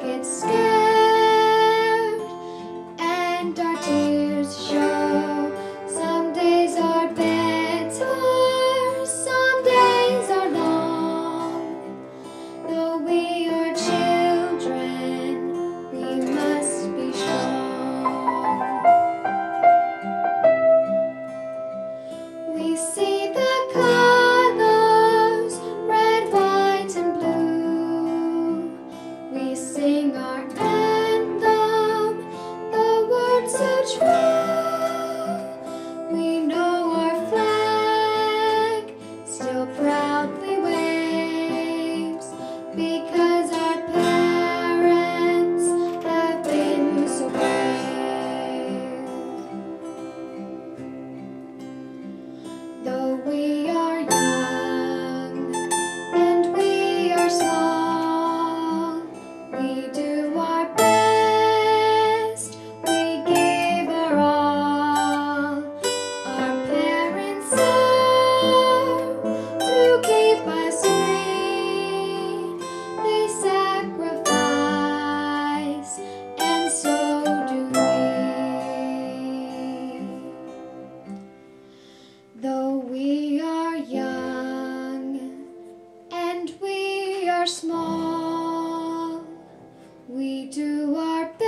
get scared and our tears show. Some days are better, some days are long. Though we are children, we must be strong. We see the colors, red, white, and blue. We sing our anthem, the words so true. We know our flag still proudly waves, because our parents have been so brave. Though we are young and we are small, we do our best, we give our all. Our parents serve to keep us free. They sacrifice, and so do we. Though we are young and we are small, we do our best.